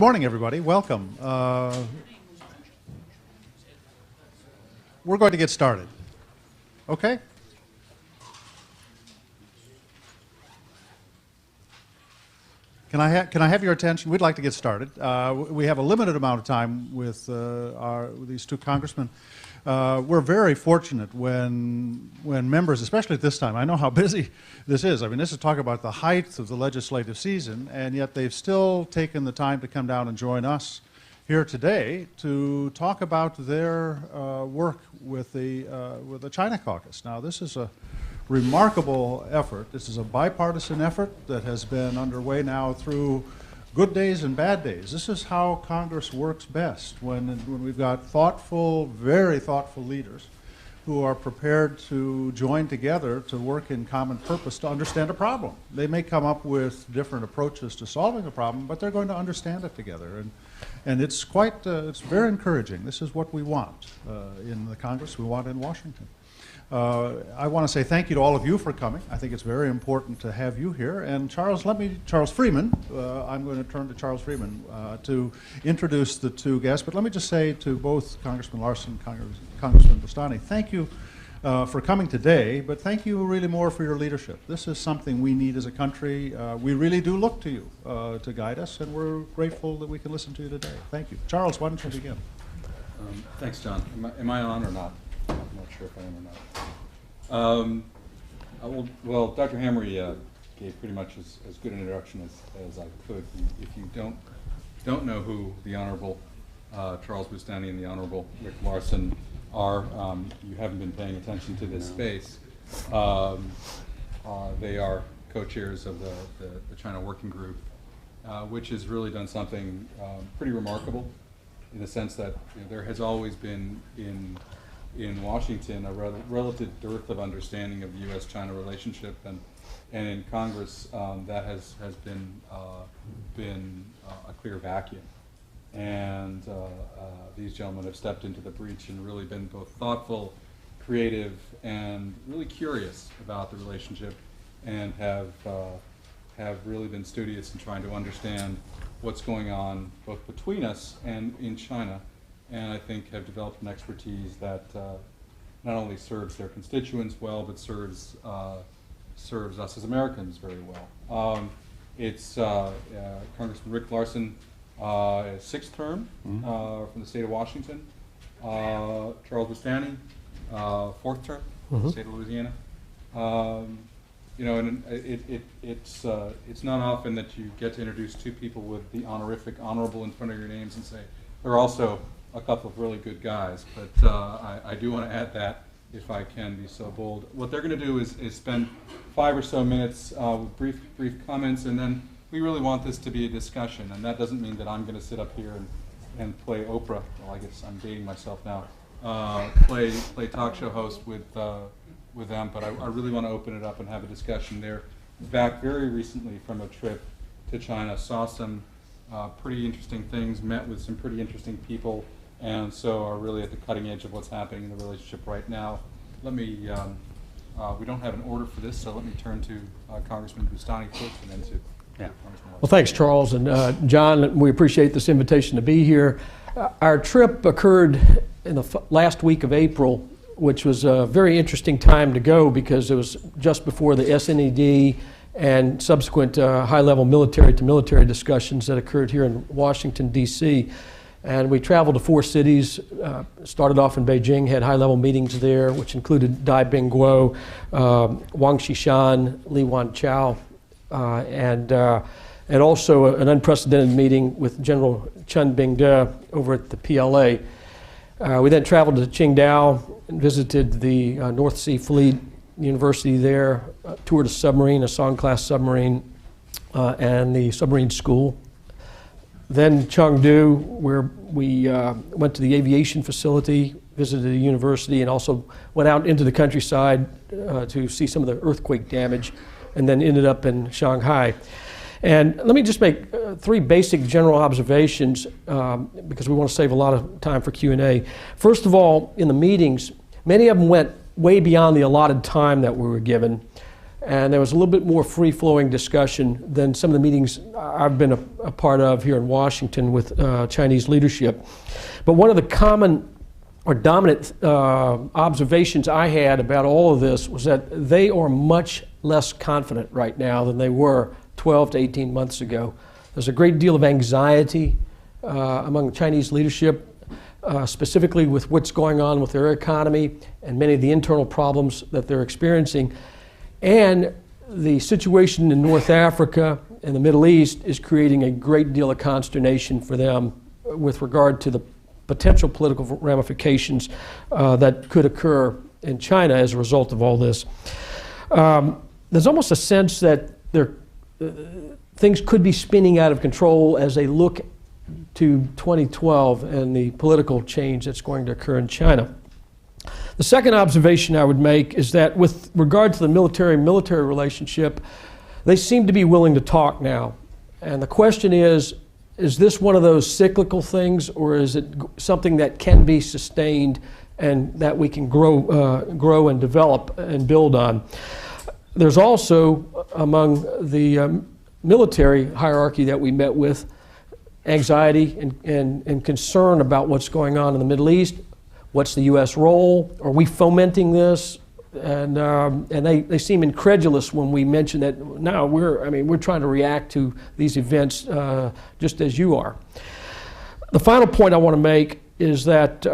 Morning, everybody. Welcome. We're going to get started. Okay? Can I have your attention? We'd like to get started. We have a limited amount of time with these two congressmen. We're very fortunate when members, especially at this time, I know how busy this is. I mean, this is talk about the height of the legislative season, and yet they've still taken the time to come down and join us here today to talk about their work with the China Caucus. Now, this is a remarkable effort. This is a bipartisan effort that has been underway now through good days and bad days. This is how Congress works best, when we've got thoughtful, very thoughtful leaders who are prepared to join together to work in common purpose to understand a problem. They may come up with different approaches to solving a problem, but they're going to understand it together. And it's quite, it's very encouraging. This is what we want in the Congress, we want in Washington. I want to say thank you to all of you for coming. I think it's very important to have you here. And Charles Freeman, I'm going to turn to Charles Freeman to introduce the two guests. But let me just say to both Congressman Larson and Congressman Boustany, thank you for coming today, but thank you really more for your leadership. This is something we need as a country. We really do look to you to guide us, and we're grateful that we can listen to you today. Thank you. Charles, why don't you begin? Thanks, John. Am I on or not? I'm not sure if I am or not. Well, Dr. Hamry gave pretty much as good an introduction as I could. If you don't know who the Honorable Charles Boustany and the Honorable Rick Larson are, you haven't been paying attention to this space. They are co-chairs of the China Working Group, which has really done something pretty remarkable in the sense that there has always been in Washington a relative dearth of understanding of the U.S.-China relationship, and in Congress that has been a clear vacuum. And these gentlemen have stepped into the breach and really been both thoughtful, creative, and really curious about the relationship, and have really been studious in trying to understand what's going on both between us and in China. And I think have developed an expertise that not only serves their constituents well, but serves us as Americans very well. It's Congressman Rick Larson, sixth term from the state of Washington. Charles Boustany, fourth term from the state of Louisiana. And it's not often that you get to introduce two people with the honorific honorable in front of your names and say they're also a couple of really good guys, but I do want to add that, if I can be so bold. What they're going to do is spend 5 or so minutes with brief comments, and then we really want this to be a discussion, and that doesn't mean that I'm going to sit up here and play Oprah. Well, I guess I'm dating myself now. Play talk show host with them, but I really want to open it up and have a discussion. They're back very recently from a trip to China, saw some pretty interesting things, met with some pretty interesting people, and so are really at the cutting edge of what's happening in the relationship right now. Let me, we don't have an order for this, so let me turn to Congressman Boustany first and then to Congressman. Well, thanks, Charles. And John, we appreciate this invitation to be here. Our trip occurred in the last week of April, which was a very interesting time to go because it was just before the SNED and subsequent high-level military-to-military discussions that occurred here in Washington, D.C. And we traveled to 4 cities, started off in Beijing, had high-level meetings there, which included Dai Bingguo, Wang Xishan, Li Wanchao, and also an unprecedented meeting with General Chen Bingde over at the PLA. We then traveled to Qingdao and visited the North Sea Fleet University there, toured a submarine, a Song-class submarine, and the submarine school. Then Chengdu, where we went to the aviation facility, visited the university, and also went out into the countryside to see some of the earthquake damage, and then ended up in Shanghai. And let me just make 3 basic general observations because we want to save a lot of time for Q&A. First of all, in the meetings, many of them went way beyond the allotted time that we were given. and there was a little bit more free-flowing discussion than some of the meetings I've been a part of here in Washington with Chinese leadership. But one of the common or dominant observations I had about all of this was that they are much less confident right now than they were 12 to 18 months ago. There's a great deal of anxiety among Chinese leadership, specifically with what's going on with their economy and many of the internal problems that they're experiencing. And the situation in North Africa and the Middle East is creating a great deal of consternation for them with regard to the potential political ramifications that could occur in China as a result of all this. There's almost a sense that things could be spinning out of control as they look to 2012 and the political change that's going to occur in China. The second observation I would make is that with regard to the military relationship, they seem to be willing to talk now. And the question is this one of those cyclical things, or is it something that can be sustained and that we can grow and develop and build on? There's also, among the military hierarchy that we met with, anxiety and concern about what's going on in the Middle East. What's the U.S. role? Are we fomenting this? And they seem incredulous when we mention that. No, we're trying to react to these events just as you are. The final point I want to make is that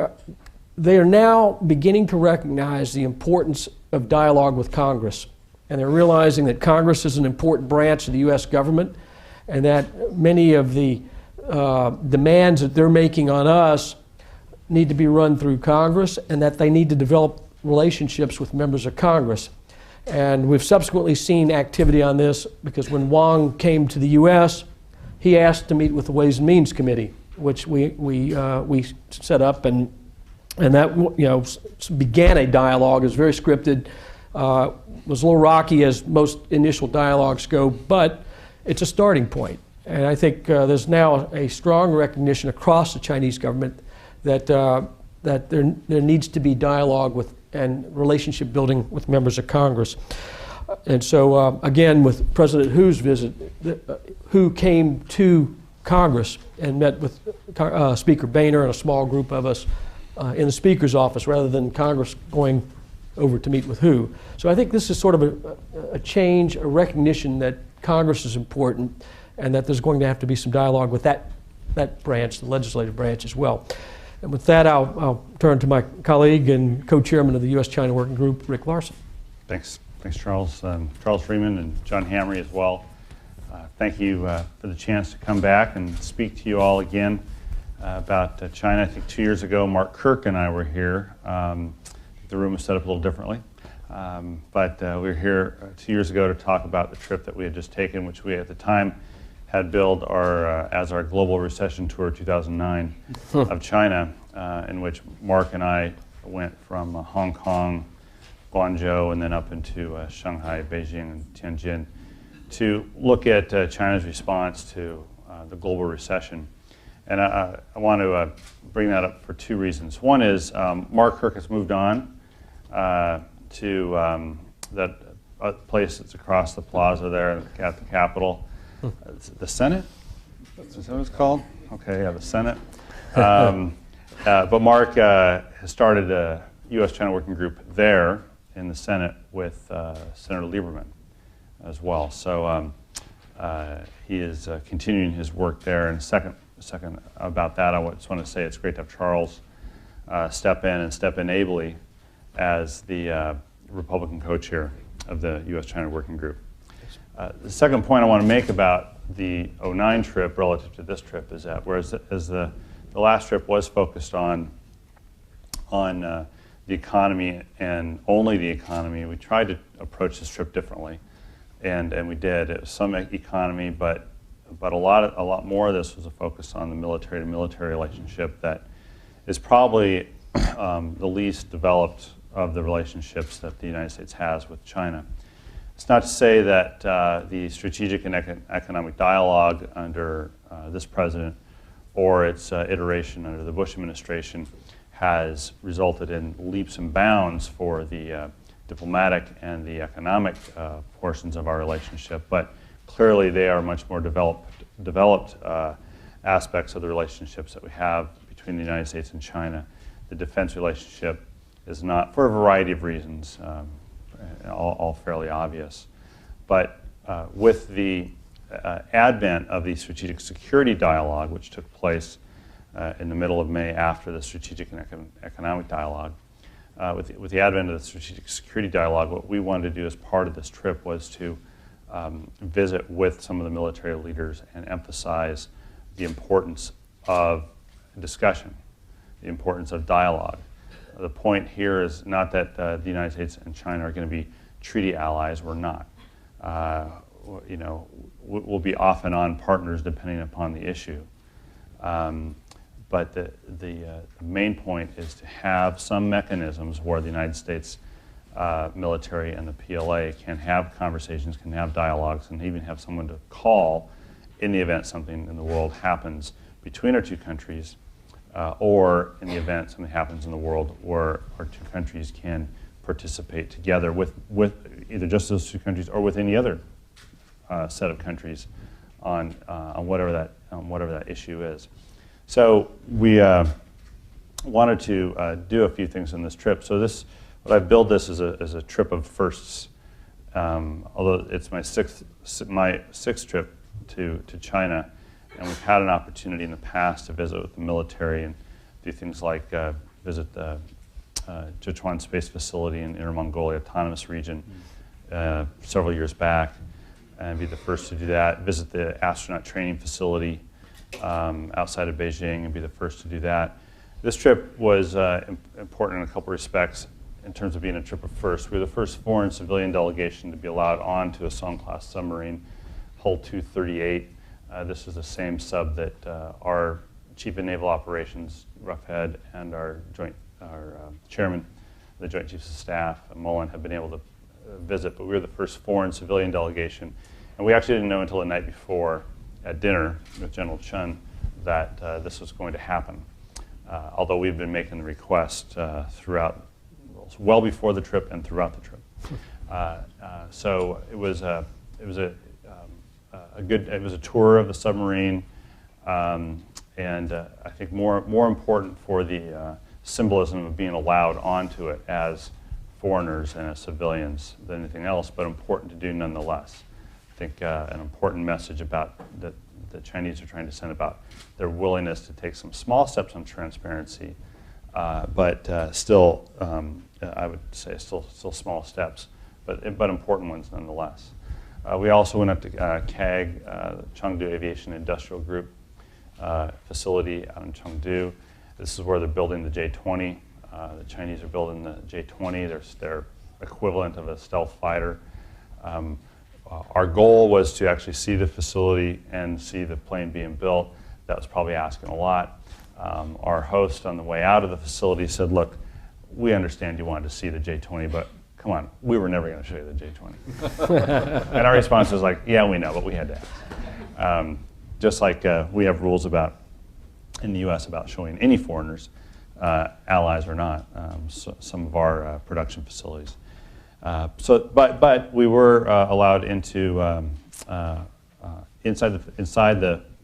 they are now beginning to recognize the importance of dialogue with Congress, and they're realizing that Congress is an important branch of the U.S. government, and that many of the demands that they're making on us need to be run through Congress, and that they need to develop relationships with members of Congress. And we've subsequently seen activity on this because when Wang came to the U.S., he asked to meet with the Ways and Means Committee, which we set up, and that began a dialogue. It was very scripted, was a little rocky as most initial dialogues go, but it's a starting point. And I think there's now a strong recognition across the Chinese government that there needs to be dialogue with and relationship building with members of Congress. And so again, with President Hu's visit, Hu came to Congress and met with Speaker Boehner and a small group of us in the Speaker's office rather than Congress going over to meet with Hu. So I think this is sort of a change, a recognition that Congress is important and that there's going to have to be some dialogue with that branch, the legislative branch as well. And with that, I'll turn to my colleague and co-chairman of the U.S.-China Working Group, Rick Larson. Thanks, Charles. Charles Freeman and John Hamre as well. Thank you for the chance to come back and speak to you all again about China. I think 2 years ago, Mark Kirk and I were here. The room was set up a little differently. But we were here 2 years ago to talk about the trip that we had just taken, which we at the time had billed as our Global Recession Tour 2009 of China, in which Mark and I went from Hong Kong, Guangzhou, and then up into Shanghai, Beijing, and Tianjin to look at China's response to the global recession. And I want to bring that up for two reasons. One is Mark Kirk has moved on to that place that's across the plaza there at the Capitol. The Senate? Is that what it's called? Okay, yeah, the Senate. But Mark has started a U.S.-China Working Group there in the Senate with Senator Lieberman as well. So he is continuing his work there. And second about that, I just want to say it's great to have Charles step in ably as the Republican co-chair of the U.S.-China Working Group. The second point I want to make about the 2009 trip relative to this trip is that whereas the last trip was focused on the economy and only the economy, we tried to approach this trip differently, and we did. It was some economy, but a lot more of this was a focus on the military-to-military relationship that is probably the least developed of the relationships that the United States has with China. It's not to say that the strategic and economic dialogue under this president or its iteration under the Bush administration has resulted in leaps and bounds for the diplomatic and the economic portions of our relationship, but clearly they are much more developed aspects of the relationships that we have between the United States and China. The defense relationship is not, for a variety of reasons, all fairly obvious. But with the advent of the strategic security dialogue, which took place in the middle of May after the strategic and economic dialogue, with the advent of the strategic security dialogue, what we wanted to do as part of this trip was to visit with some of the military leaders and emphasize the importance of discussion, the importance of dialogue. The point here is not that the United States and China are going to be treaty allies. We're not. We'll be off and on partners depending upon the issue. But the main point is to have some mechanisms where the United States military and the PLA can have conversations, can have dialogues, and even have someone to call in the event something in the world happens between our two countries, or in the event something happens in the world where our two countries can participate together with either just those two countries or with any other set of countries on whatever that issue is. So we wanted to do a few things on this trip. So what I've billed this as a trip of firsts, although it's my sixth trip to China, and we've had an opportunity in the past to visit with the military and do things like visit the Sichuan Space Facility in Inner Mongolia Autonomous Region several years back, and be the first to do that. Visit the astronaut training facility outside of Beijing and be the first to do that. This trip was important in a couple respects in terms of being a trip of first. We were the first foreign civilian delegation to be allowed onto a Song-class submarine, Hull 238. This is the same sub that our Chief of Naval Operations, Roughhead, and our Chairman of the Joint Chiefs of Staff, Mullen, have been able to visit, but we were the first foreign civilian delegation. And we actually didn't know until the night before at dinner with General Chun that this was going to happen, although we've been making the request throughout, well before the trip and throughout the trip. So it was a tour of the submarine, and I think more important for the symbolism of being allowed onto it as foreigners and as civilians than anything else, but important to do nonetheless. I think an important message about that the Chinese are trying to send about their willingness to take some small steps on transparency, but still, I would say still small steps, but important ones nonetheless. We also went up to CAG, Chengdu Aviation Industrial Group facility out in Chengdu. This is where they're building the J-20. The Chinese are building the J-20. Their equivalent of a stealth fighter. Our goal was to actually see the facility and see the plane being built. That was probably asking a lot. Our host on the way out of the facility said, "Look, we understand you wanted to see the J-20, but come on, we were never going to show you the J-20." And our response was like, "Yeah, we know, but we had to ask." Just like we have rules in the U.S. about showing any foreigners, allies or not, some of our production facilities. But we were allowed into inside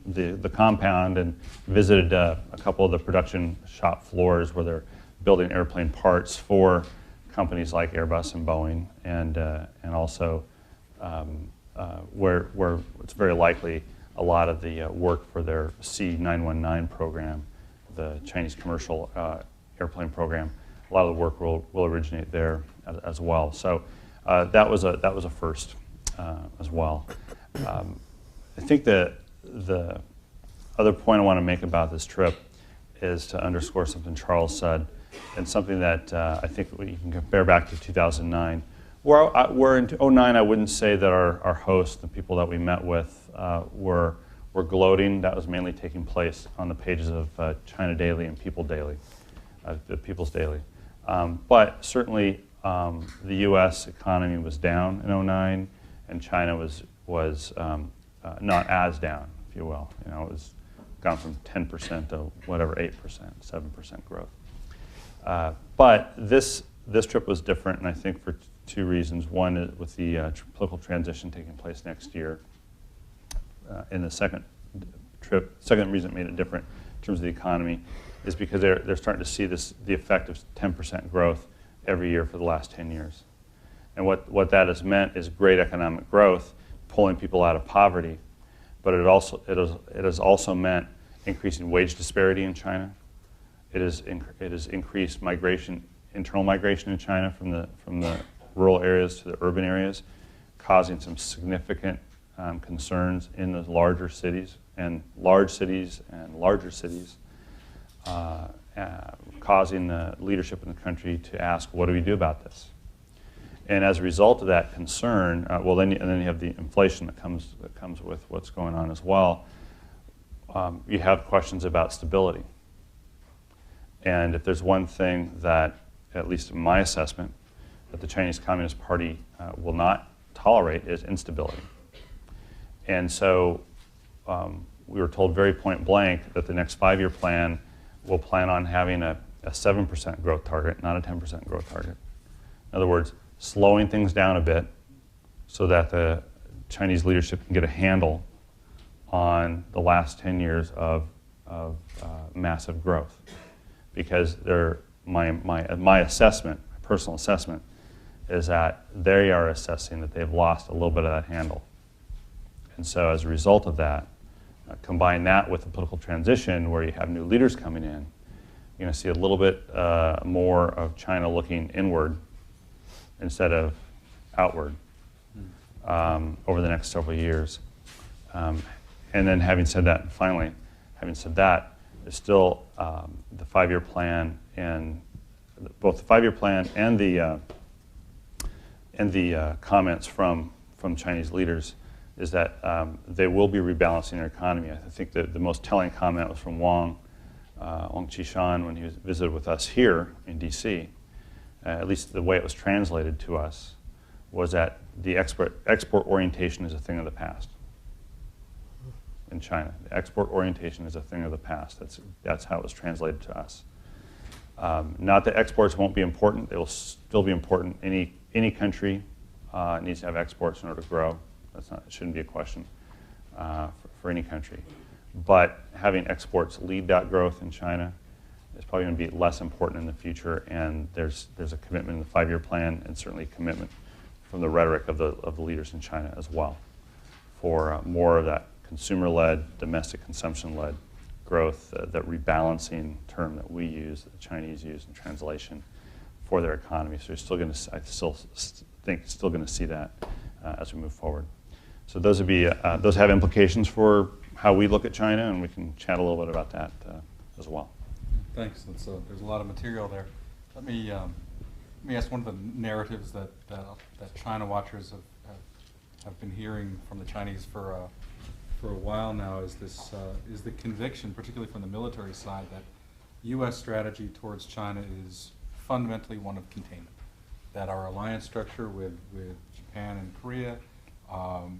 the compound and visited a couple of the production shop floors where they're building airplane parts for companies like Airbus and Boeing, and also where it's very likely a lot of the work for their C919 program, the Chinese commercial airplane program, a lot of the work will originate there as well. So that was a first as well. I think the other point I want to make about this trip is to underscore something Charles said, and something that I think we can compare back to 2009. Where in 2009, I wouldn't say that our hosts, the people that we met with, were gloating. That was mainly taking place on the pages of China Daily and People Daily, the People's Daily. But certainly, the U.S. economy was down in 2009, and China was not as down, if you will. It was gone from 10% to whatever 8%, 7% growth. But this this trip was different, and I think for two reasons. One is with the political transition taking place next year. And the second reason it made it different in terms of the economy is because they're starting to see the effect of 10% growth every year for the last 10 years. And what that has meant is great economic growth, pulling people out of poverty, but it has also meant increasing wage disparity in China. It has increased internal migration in China from the rural areas to the urban areas, causing some significant concerns in the larger cities and larger cities, causing the leadership in the country to ask, what do we do about this? And as a result of that concern, then you have the inflation that comes with what's going on as well. You have questions about stability. And if there's one thing that, at least in my assessment, that the Chinese Communist Party will not tolerate is instability. And so we were told very point blank that the next 5-year plan will plan on having a 7% growth target, not a 10% growth target. In other words, slowing things down a bit so that the Chinese leadership can get a handle on the last 10 years of massive growth. Because my assessment, my personal assessment, is that they are assessing that they've lost a little bit of that handle. And so as a result of that, combine that with the political transition where you have new leaders coming in, you're going to see a little bit more of China looking inward instead of outward over the next several years. And then having said that, there's still the 5-year plan, and both the 5-year plan and the comments from Chinese leaders is that they will be rebalancing their economy. I think that the most telling comment was from Wang Qishan when he visited with us here in D.C. At least the way it was translated to us was that the export orientation is a thing of the past in China. The export orientation is a thing of the past. That's how it was translated to us. Not that exports won't be important. They will still be important. Any country needs to have exports in order to grow. It shouldn't be a question for any country. But having exports lead that growth in China is probably going to be less important in the future, and there's a commitment in the 5-year plan, and certainly a commitment from the rhetoric of the leaders in China as well for more of that consumer-led, domestic consumption-led growth, that rebalancing term that we use, that the Chinese use in translation for their economy. So I still think still going to see that as we move forward. So those have implications for how we look at China, and we can chat a little bit about that as well. Thanks. There's a lot of material there. Let me ask one of the narratives that China watchers have been hearing from the Chinese for a while now is the conviction, particularly from the military side, that U.S. strategy towards China is fundamentally one of containment. That our alliance structure with Japan and Korea, our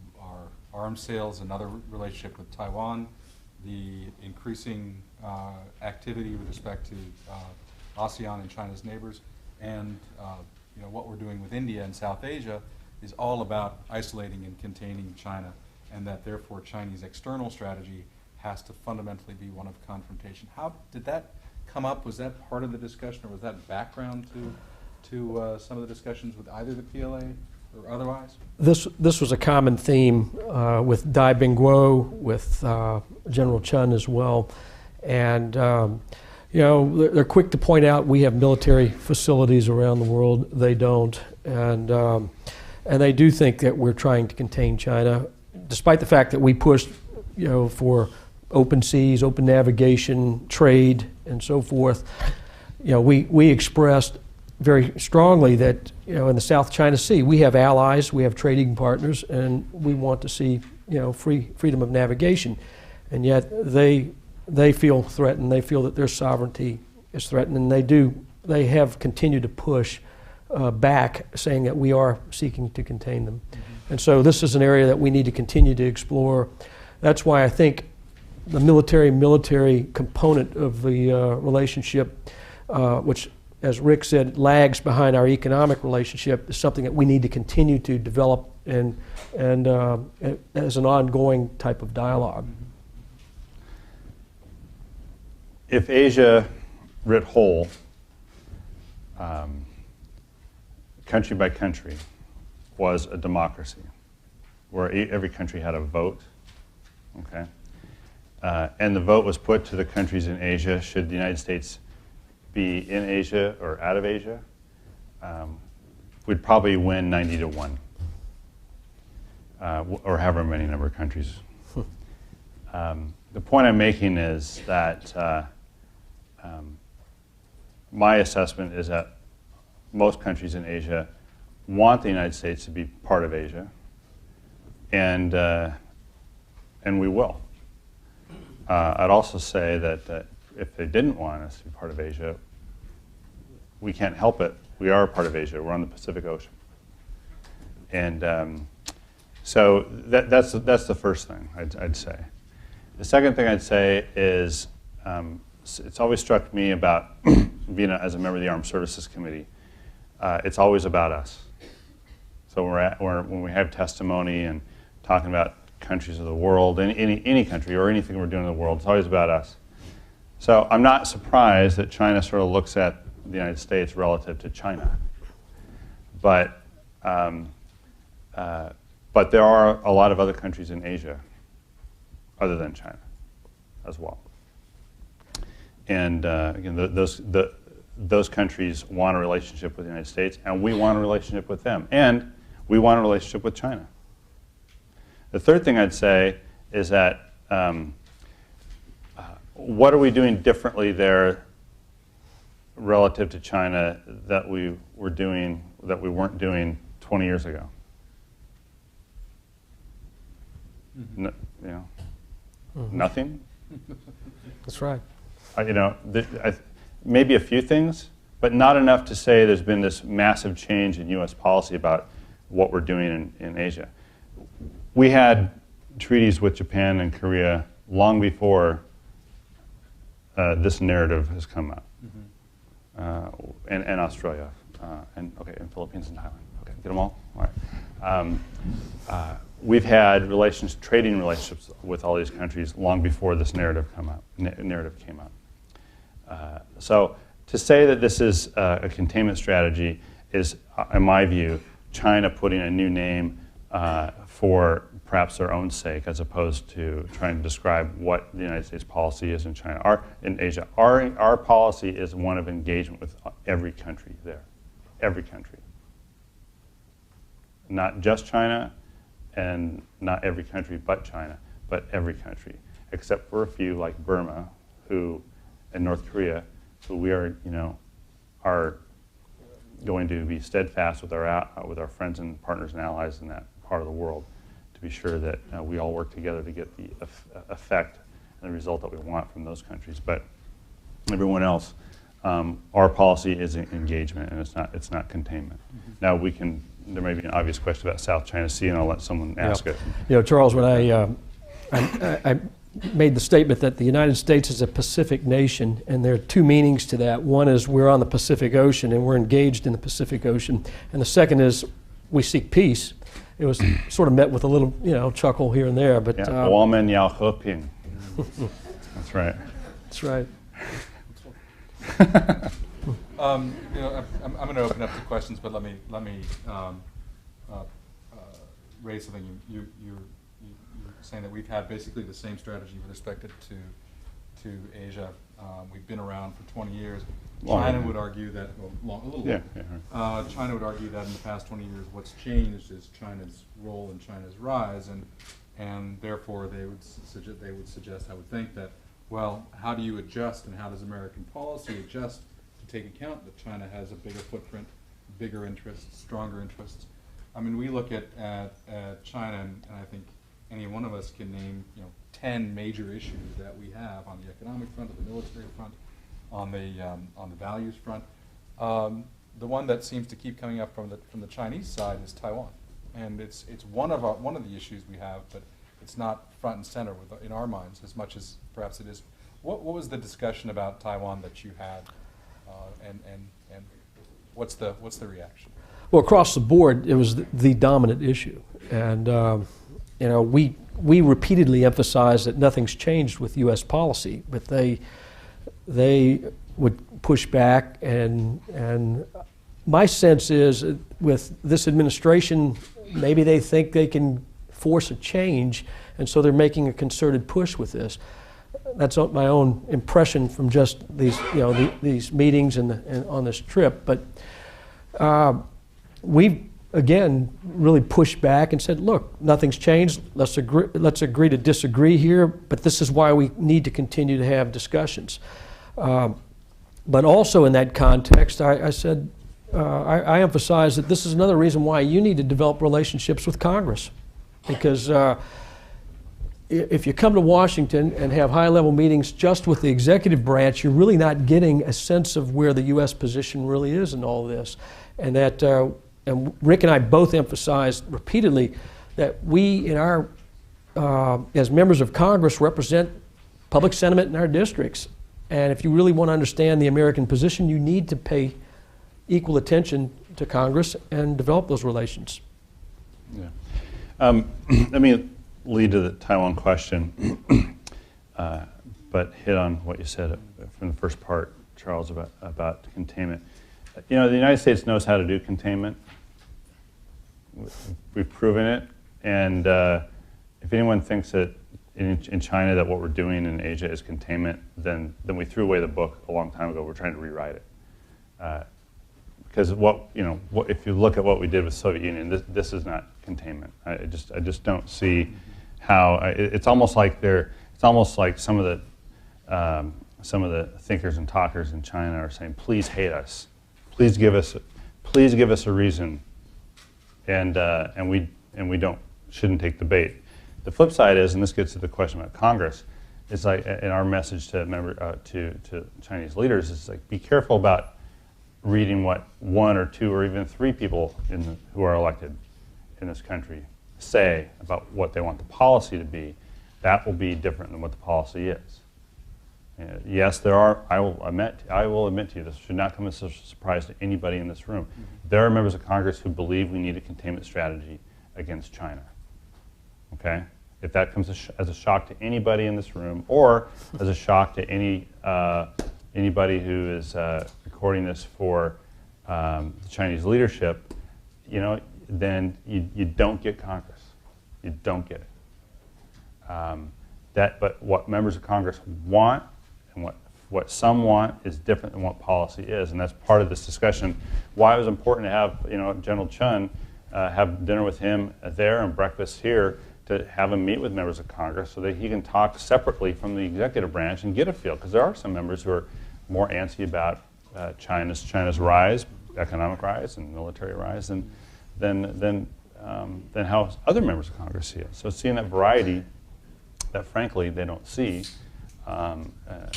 arms sales, another relationship with Taiwan, the increasing activity with respect to ASEAN and China's neighbors, and what we're doing with India and South Asia is all about isolating and containing China, and that therefore Chinese external strategy has to fundamentally be one of confrontation. How did that come up? Was that part of the discussion, or was that background to some of the discussions with either the PLA or otherwise? This was a common theme with Dai Bingguo, with General Chun as well, and they're quick to point out we have military facilities around the world. They don't, and they do think that we're trying to contain China, despite the fact that we pushed, for open seas, open navigation, trade, and so forth. We expressed very strongly that in the South China Sea we have allies, we have trading partners, and we want to see freedom of navigation, and yet they feel threatened. They feel that their sovereignty is threatened, and they have continued to push back, saying that we are seeking to contain them. Mm-hmm. And so this is an area that we need to continue to explore. That's why I think the military component of the relationship, which as Rick said, lags behind our economic relationship, is something that we need to continue to develop and as an ongoing type of dialogue. If Asia writ whole, country by country, was a democracy, where every country had a vote, okay? And the vote was put to the countries in Asia, should the United States be in Asia or out of Asia, we'd probably win 90-1, or however many number of countries. The point I'm making is that my assessment is that most countries in Asia want the United States to be part of Asia, and we will. I'd also say that if they didn't want us to be part of Asia, we can't help it. We are a part of Asia. We're on the Pacific Ocean. And so that's the first thing I'd say. The second thing I'd say is it's always struck me about being as a member of the Armed Services Committee, it's always about us. So when we have testimony and talking about countries of the world, any country or anything we're doing in the world, it's always about us. So I'm not surprised that China sort of looks at the United States relative to China. But there are a lot of other countries in Asia other than China as well. And again, those countries want a relationship with the United States, and we want a relationship with them, and we want a relationship with China. The third thing I'd say is that what are we doing differently there relative to China that we weren't doing 20 years ago? Mm-hmm. Nothing. That's right. Maybe a few things, but not enough to say there's been this massive change in U.S. policy about what we're doing in Asia. We had treaties with Japan and Korea long before this narrative has come up, and Australia, and Philippines and Thailand. Okay, get them all? All right. We've had trading relationships with all these countries long before this narrative came up. So to say that this is a containment strategy is, in my view, China putting a new name for perhaps their own sake, as opposed to trying to describe what the United States policy is in China. In Asia, our policy is one of engagement with every country there, every country. Not just China, and not every country but China, but every country, except for a few like Burma, and North Korea, who we are going to be steadfast with our friends and partners and allies in that part of the world, to be sure that we all work together to get the effect and the result that we want from those countries. But everyone else, our policy is engagement, and it's not containment. Now there may be an obvious question about South China Sea, and I'll let someone ask it. Charles, when I made the statement that the United States is a Pacific nation, and there are two meanings to that. One is we're on the Pacific Ocean and we're engaged in the Pacific Ocean, and the second is we seek peace. It was sort of met with a little, chuckle here and there, but. Yeah, 我们要和平. That's right. That's right. I'm going to open up to questions, but let me raise something. You're saying that we've had basically the same strategy with respect to Asia. We've been around for 20 years. China would argue that, a little longer. Yeah. China would argue that in the past 20 years, what's changed is China's role and China's rise, and therefore they would suggest, I would think, that, well, how do you adjust, and how does American policy adjust to take account that China has a bigger footprint, bigger interests, stronger interests? I mean, we look at China, and I think any one of us can name 10 major issues that we have on the economic front, on the military front, on the values front. The one that seems to keep coming up from the Chinese side is Taiwan, and it's one of the issues we have, but it's not front and center in our minds as much as perhaps it is. What was the discussion about Taiwan that you had, and And what's the reaction? Well, across the board, it was the dominant issue. And, you know, we repeatedly emphasized that nothing's changed with U.S. policy, but they would push back. And my sense is with this administration, maybe they think they can force a change, and so they're making a concerted push with this. That's my own impression from just these, you know, these meetings and on this trip. But we've again really pushed back and said, look, nothing's changed. Let's agree to disagree here. But this is why we need to continue to have discussions. But also in that context, I said, I emphasize that this is another reason why you need to develop relationships with Congress, because if you come to Washington and have high-level meetings just with the executive branch, you're really not getting a sense of where the U.S. position really is in all this. And that, and Rick and I both emphasized repeatedly that we, in our, as members of Congress, represent public sentiment in our districts. And if you really want to understand the American position, you need to pay equal attention to Congress and develop those relations. Yeah. Let me lead to the Taiwan question, but hit on what you said from the first part, Charles, about containment. You know, the United States knows how to do containment. We've proven it, and if anyone thinks that in China that what we're doing in Asia is containment, then we threw away the book a long time ago. We're trying to rewrite it. Because if you look at what we did with Soviet Union, this is not containment. I just don't see how it's almost like some of the thinkers and talkers in China are saying, please hate us, please give us a reason, and we shouldn't take the bait. The flip side is, and this gets to the question about Congress, it's like in our message to Chinese leaders, it's like, be careful about reading what one or two or even three people who are elected in this country say about what they want the policy to be. That will be different than what the policy is. Yes, there are, I will admit to you, this should not come as a surprise to anybody in this room. There are members of Congress who believe we need a containment strategy against China. Okay? If that comes as a shock to anybody in this room, or as a shock to anybody who is recording this for the Chinese leadership, you know, then you don't get Congress. You don't get it. But what members of Congress want and what some want is different than what policy is, and that's part of this discussion. Why it was important to have, you know, General Chun have dinner with him there and breakfast here, to have him meet with members of Congress so that he can talk separately from the executive branch and get a feel, because there are some members who are more antsy about China's rise, economic rise and military rise, than how other members of Congress see it. So seeing that variety that frankly they don't see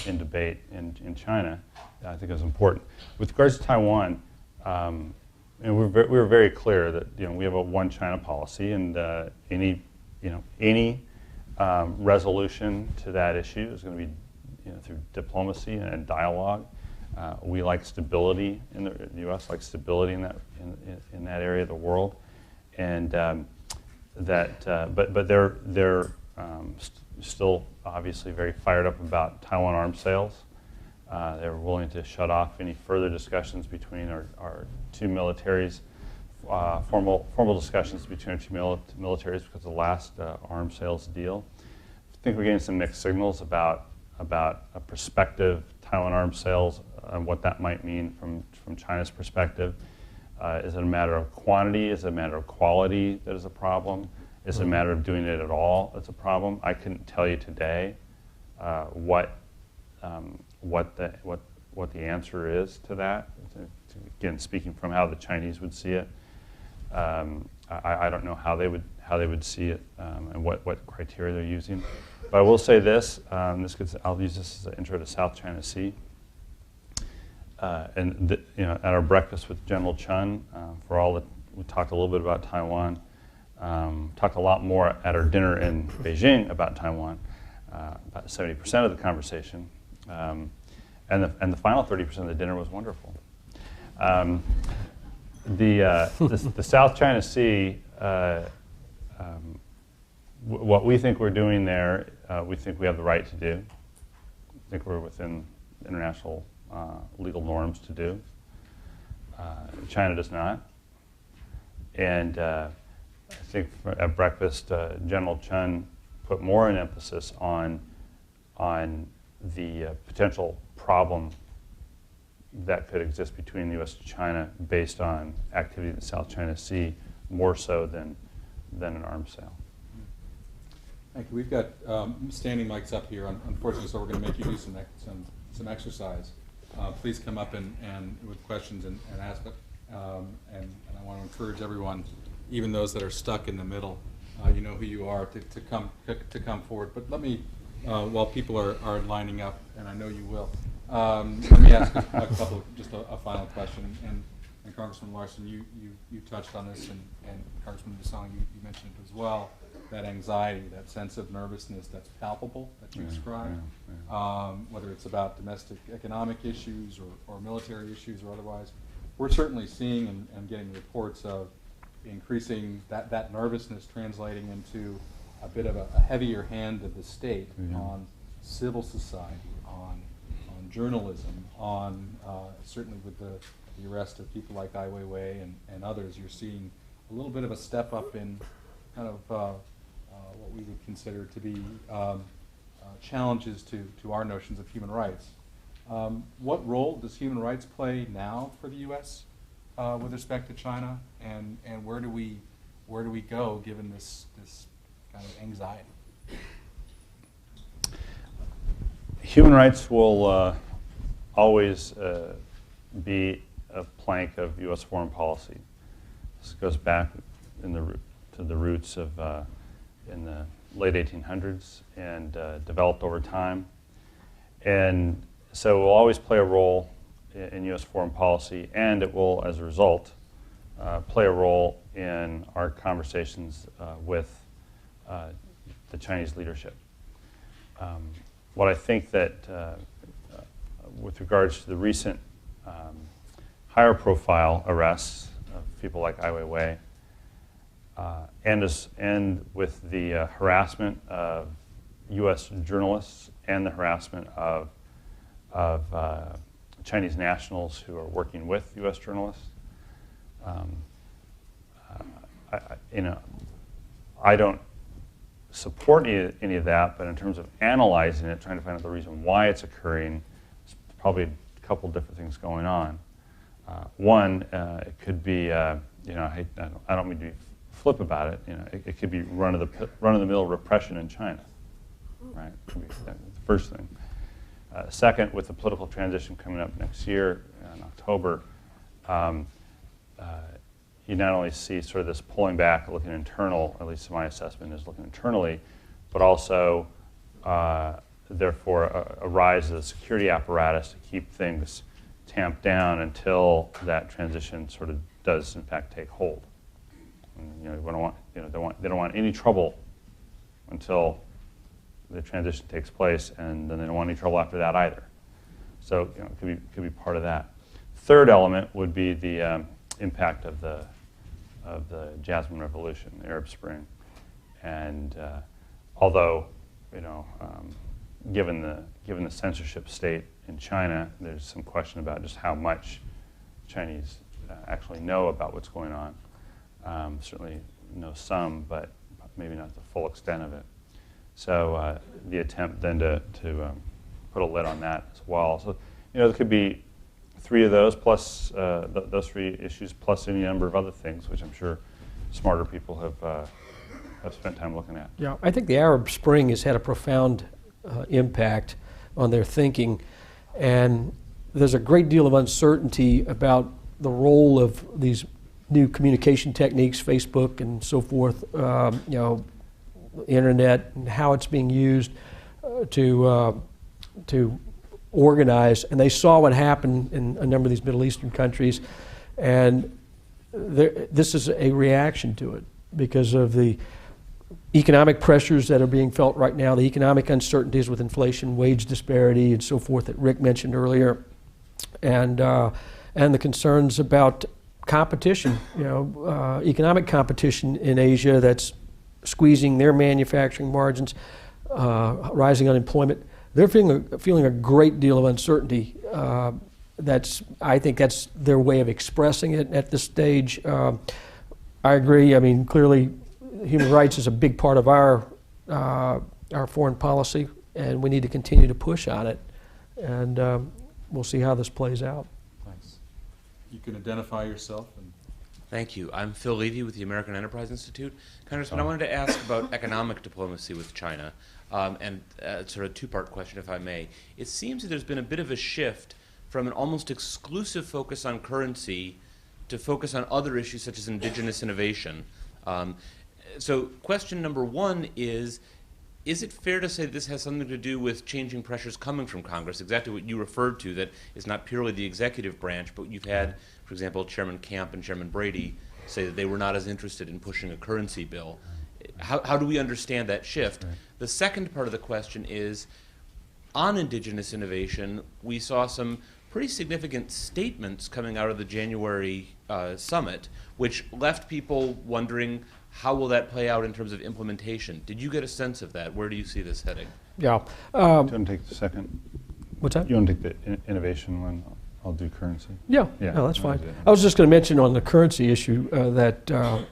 in debate in China, I think is important. With regards to Taiwan, we were very clear that, you know, we have a one China policy, and any resolution to that issue is going to be, you know, through diplomacy and dialogue. We like stability in the U.S. likes stability in that area of the world, and but they're still obviously very fired up about Taiwan arms sales. They're willing to shut off any further discussions between our two militaries, formal discussions between our two militaries, because of the last arms sales deal. I think we're getting some mixed signals about a prospective Taiwan arms sales and what that might mean from China's perspective. Is it a matter of quantity? Is it a matter of quality that is a problem? Is it a matter of doing it at all that's a problem? I couldn't tell you today what the answer is to that. Again, speaking from how the Chinese would see it, I don't know how they would see it and what criteria they're using. But I will say this: I'll use this as an intro to South China Sea. You know, at our breakfast with General Chun, we talked a little bit about Taiwan. Talked a lot more at our dinner in Beijing about Taiwan. About 70% of the conversation, and the final 30% of the dinner was wonderful. The South China Sea, what we think we're doing there, we think we have the right to do. I think we're within international legal norms to do. China does not. And I think at breakfast, General Chun put more an emphasis on the potential problem that could exist between the U.S. and China based on activity in the South China Sea, more so than an arms sale. Thank you. We've got standing mics up here, unfortunately, so we're going to make you do some exercise. Please come up and with questions and ask. And I want to encourage everyone, even those that are stuck in the middle, you know who you are, to come forward. But let me, while people are lining up, and I know you will, let me ask a couple, just a final question. And Congressman Larson, you touched on this, and Congressman Boustany, you mentioned it as well. That anxiety, that sense of nervousness that's palpable, that you described, whether it's about domestic economic issues or military issues or otherwise. We're certainly seeing and getting reports of increasing that nervousness translating into a bit of a heavier hand of the state on civil society, on journalism, on certainly with the arrest of people like Ai Weiwei and others. You're seeing a little bit of a step up in kind of what we would consider to be challenges to our notions of human rights. What role does human rights play now for the U.S. With respect to China, and where do we go given this kind of anxiety? Human rights will always be a plank of U.S. foreign policy. This goes back to the roots of in the late 1800s and developed over time. And so it will always play a role in U.S. foreign policy, and it will, as a result, play a role in our conversations with the Chinese leadership. What I think that with regards to the recent higher profile arrests of people like Ai Weiwei, and with the harassment of U.S. journalists and the harassment of Chinese nationals who are working with U.S. journalists, I don't support any of that, but in terms of analyzing it, trying to find out the reason why it's occurring, there's probably a couple different things going on. One, it could be, I don't mean to be flip about it. It could be run-of-the-mill repression in China, right? Could be the first thing. Second, with the political transition coming up next year in October, you not only see sort of this pulling back, looking internal, at least my assessment is looking internally, but also, therefore, a rise of the security apparatus to keep things tamped down until that transition sort of does, in fact, take hold. And, they don't want any trouble until the transition takes place, and then they don't want any trouble after that either. So, it could be part of that. Third element would be the impact of the Jasmine Revolution, the Arab Spring, and although given the censorship state in China, there's some question about just how much Chinese actually know about what's going on. Certainly know some, but maybe not the full extent of it. So the attempt then to put a lid on that as well. So there could be three of those plus those three issues plus any number of other things, which I'm sure smarter people have spent time looking at. Yeah, I think the Arab Spring has had a profound impact on their thinking, and there's a great deal of uncertainty about the role of these new communication techniques, Facebook and so forth, internet, and how it's being used to organize. And they saw what happened in a number of these Middle Eastern countries, and this is a reaction to it because of the economic pressures that are being felt right now, the economic uncertainties with inflation, wage disparity, and so forth that Rick mentioned earlier. And and the concerns about competition, economic competition in Asia that's squeezing their manufacturing margins, rising unemployment. They're feeling a great deal of uncertainty. I think that's their way of expressing it at this stage. I agree. I mean, clearly, human rights is a big part of our foreign policy, and we need to continue to push on it. And we'll see how this plays out. Thanks. You can identify yourself. Thank you. I'm Phil Levy with the American Enterprise Institute. Congressman, I wanted to ask about economic diplomacy with China, and sort of a two-part question, if I may. It seems that there's been a bit of a shift from an almost exclusive focus on currency to focus on other issues such as indigenous innovation. So question number one is it fair to say this has something to do with changing pressures coming from Congress, exactly what you referred to, that is not purely the executive branch, but you've had, for example, Chairman Camp and Chairman Brady say that they were not as interested in pushing a currency bill. How do we understand that shift? Right. The second part of the question is, on indigenous innovation, we saw some pretty significant statements coming out of the January summit, which left people wondering, how will that play out in terms of implementation? Did you get a sense of that? Where do you see this heading? Yeah. Do you want to take the second? What's that? You want to take the innovation one? I'll do currency. Yeah, no, that's fine. I was just going to mention on the currency issue that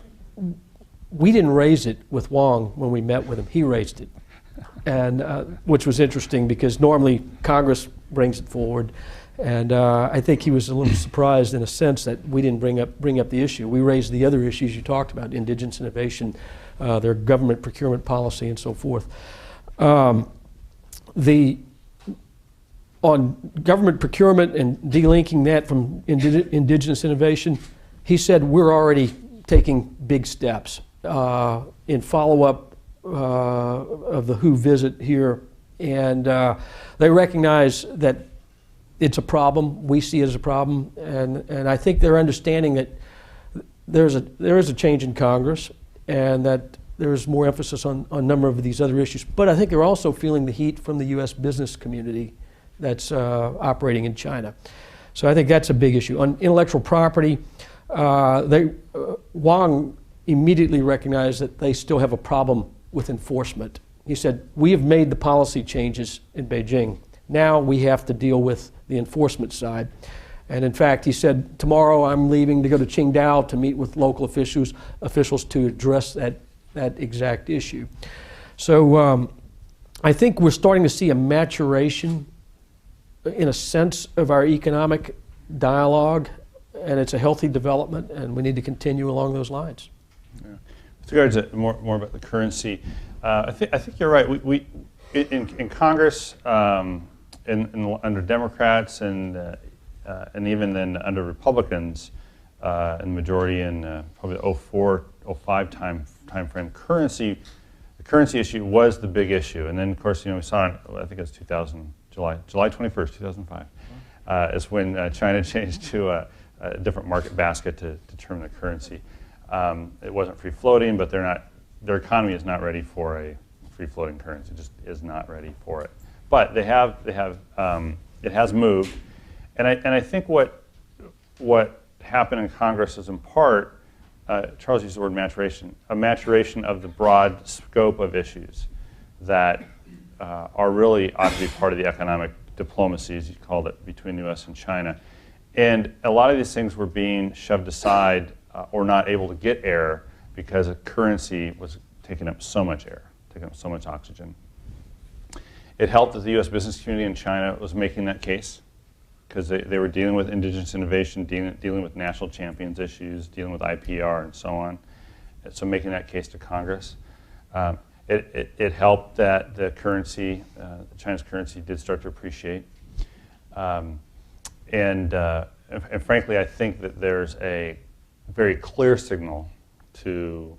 we didn't raise it with Wong when we met with him. He raised it, and which was interesting because normally Congress brings it forward. And I think he was a little surprised in a sense that we didn't bring up the issue. We raised the other issues you talked about, indigenous innovation, their government procurement policy, and so forth. On government procurement and delinking that from indigenous innovation, he said we're already taking big steps in follow-up of the WHO visit here. And they recognize that it's a problem. We see it as a problem, and I think they're understanding that there is a change in Congress, and that there's more emphasis on a number of these other issues. But I think they're also feeling the heat from the U.S. business community that's operating in China. So I think that's a big issue. On intellectual property, Wang immediately recognized that they still have a problem with enforcement. He said, we have made the policy changes in Beijing. Now we have to deal with the enforcement side. And in fact, he said, tomorrow I'm leaving to go to Qingdao to meet with local officials to address that exact issue. So I think we're starting to see a maturation, in a sense, of our economic dialogue, and it's a healthy development, and we need to continue along those lines. Yeah. With regards to more about the currency, I think you're right. We in Congress, under Democrats and even then under Republicans, in the majority in probably the 04, 05 time frame, the currency issue was the big issue. And then, of course, we saw it, I think it was July 21st, 2005, is when China changed to a different market basket to determine the currency. It wasn't free floating, but their economy is not ready for a free floating currency. It just is not ready for it. But it has moved, and I think what happened in Congress is in part, Charles used the word maturation, a maturation of the broad scope of issues that are really ought to be part of the economic diplomacy, as you called it, between the U.S. and China. And a lot of these things were being shoved aside or not able to get air because a currency was taking up so much air, taking up so much oxygen. It helped that the U.S. business community in China was making that case because they were dealing with indigenous innovation, dealing with national champions issues, dealing with IPR and so on. So making that case to Congress. It helped that the currency, China's currency, did start to appreciate. And frankly, I think that there's a very clear signal to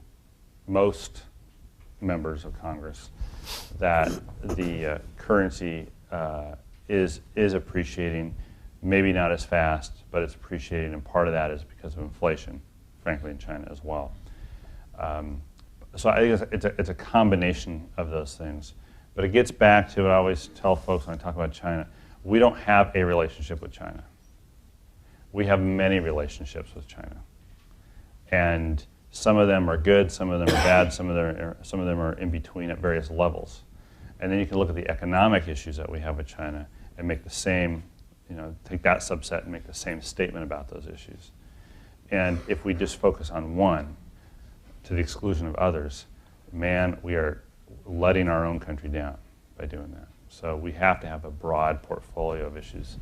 most members of Congress that the currency is appreciating, maybe not as fast, but it's appreciating, and part of that is because of inflation, frankly, in China as well. So I think it's a combination of those things. But it gets back to what I always tell folks when I talk about China. We don't have a relationship with China. we have many relationships with China. And some of them are good, some of them are bad, some of them are in between at various levels. And then you can look at the economic issues that we have with China and make the same, take that subset and make the same statement about those issues. And if we just focus on one to the exclusion of others, man, we are letting our own country down by doing that. So we have to have a broad portfolio of issues,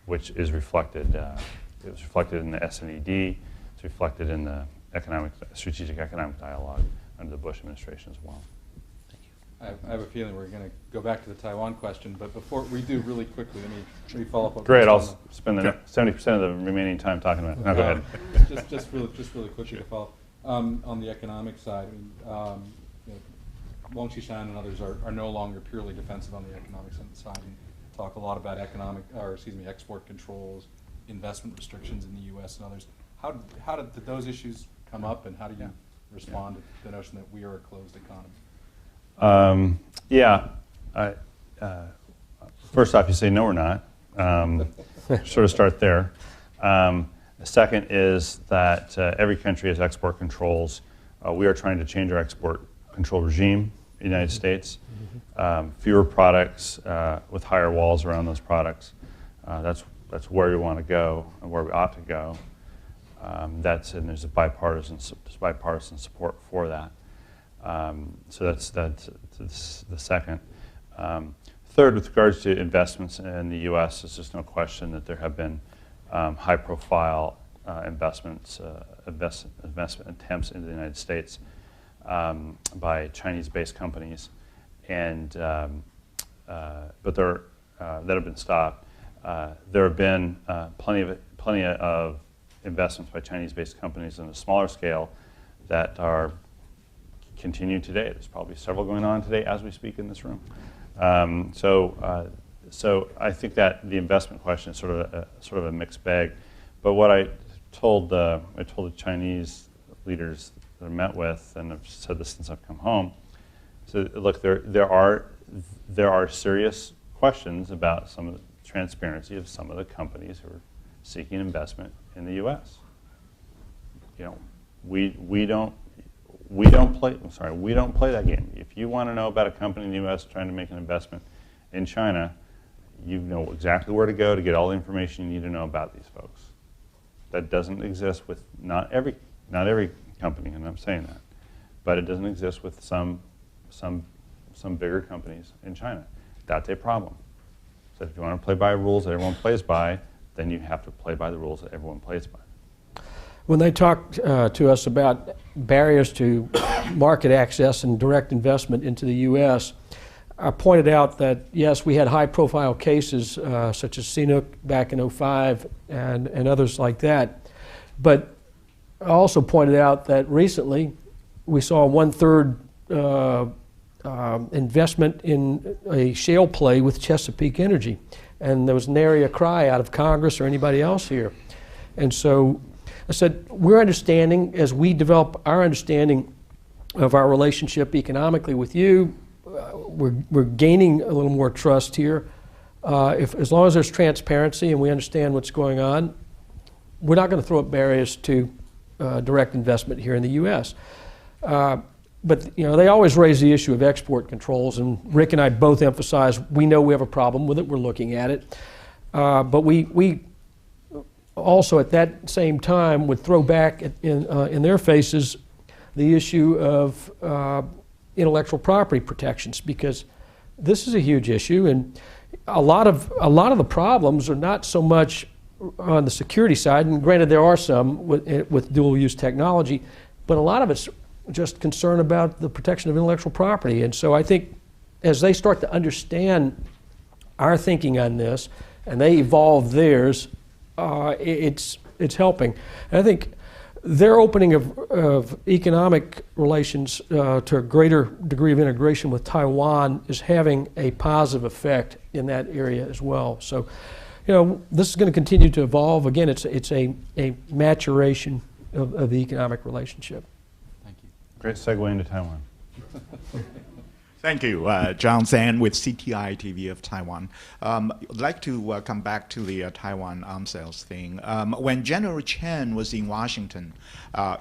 which is reflected. It was reflected in the SNED. It's reflected in the strategic economic dialogue under the Bush administration as well. I have a feeling we're going to go back to the Taiwan question, but before we do, really quickly, let me follow up. Great, I'll spend the 70% of the remaining time talking about it. No, go ahead. Just really quickly to follow on the economic side. Wang Qishan and others are no longer purely defensive on the economic side and talk a lot about export controls, investment restrictions in the U.S. and others. How did those issues come up, and how do you respond to the notion that we are a closed economy? First off, you say no, we're not. Sort of start there. The second is that every country has export controls. We are trying to change our export control regime in the United States. Fewer products with higher walls around those products. That's where we want to go and where we ought to go. And there's bipartisan support for that. So that's the second. Third, with regards to investments in the U.S., there's just no question that there have been high-profile investment attempts into the United States by Chinese-based companies, and but that have been stopped. There have been plenty of investments by Chinese-based companies on a smaller scale that are continue today. There's probably several going on today as we speak in this room. So I think that the investment question is sort of a mixed bag. But what I told the Chinese leaders that I met with, and I've said this since I've come home, so look, there are serious questions about some of the transparency of some of the companies who are seeking investment in the U.S. We don't play that game. If you want to know about a company in the U.S. trying to make an investment in China, you know exactly where to go to get all the information you need to know about these folks. That doesn't exist with not every company, and I'm saying that, but it doesn't exist with some bigger companies in China. That's a problem. So if you want to play by rules that everyone plays by, then you have to play by the rules that everyone plays by. When they talked to us about barriers to market access and direct investment into the U.S., I pointed out that, yes, we had high-profile cases such as CNOOC back in 2005 and others like that. But I also pointed out that recently we saw 1/3 investment in a shale play with Chesapeake Energy. And there was nary a cry out of Congress or anybody else here. And so I said, we're understanding, as we develop our understanding of our relationship economically with you, we're gaining a little more trust here. As long as there's transparency and we understand what's going on, we're not going to throw up barriers to direct investment here in the U.S. But they always raise the issue of export controls, and Rick and I both emphasize we know we have a problem with it. We're looking at it, but we also at that same time would throw back in their faces the issue of intellectual property protections, because this is a huge issue, and a lot of the problems are not so much on the security side. And granted, there are some with dual-use technology, but a lot of it's just concern about the protection of intellectual property. And so I think as they start to understand our thinking on this and they evolve theirs, it's helping. And I think their opening of economic relations to a greater degree of integration with Taiwan is having a positive effect in that area as well. So, this is going to continue to evolve. Again, it's a maturation of the economic relationship. Thank you. Great segue into Taiwan. Thank you, John Zhang with CTI TV of Taiwan. I'd like to come back to the Taiwan arms sales thing. When General Chen was in Washington,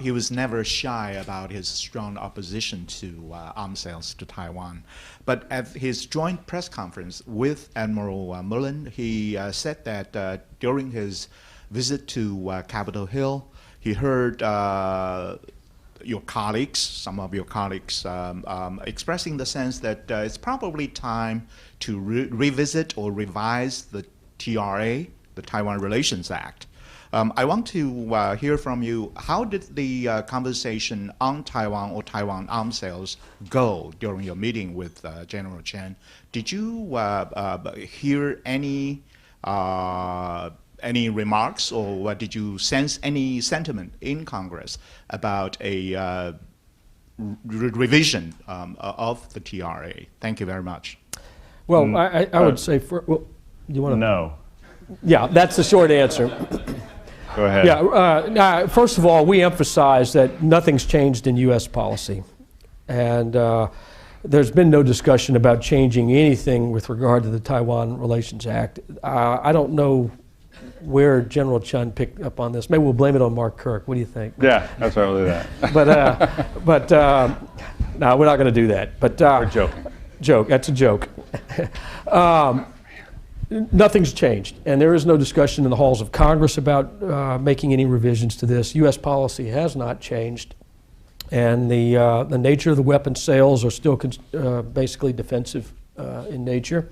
he was never shy about his strong opposition to arms sales to Taiwan. But at his joint press conference with Admiral Mullen, he said that during his visit to Capitol Hill, he heard your colleagues, some of your colleagues, expressing the sense that it's probably time to revisit or revise the TRA, the Taiwan Relations Act. I want to hear from you, how did the conversation on Taiwan or Taiwan arms sales go during your meeting with General Chen? Did you hear any remarks, or did you sense any sentiment in Congress about a revision of the TRA? Thank you very much. Well, I would say, you want to? No. Yeah, that's the short answer. Go ahead. Yeah. First of all, we emphasize that nothing's changed in U.S. policy, and there's been no discussion about changing anything with regard to the Taiwan Relations Act. I don't know where General Chen picked up on this. Maybe we'll blame it on Mark Kirk. What do you think? Yeah, that's right. We'll do that. But no, we're not going to do that. But We're joking. Joke. That's a joke. Nothing's changed, and there is no discussion in the halls of Congress about making any revisions to this. U.S. policy has not changed, and the nature of the weapon sales are still basically defensive in nature.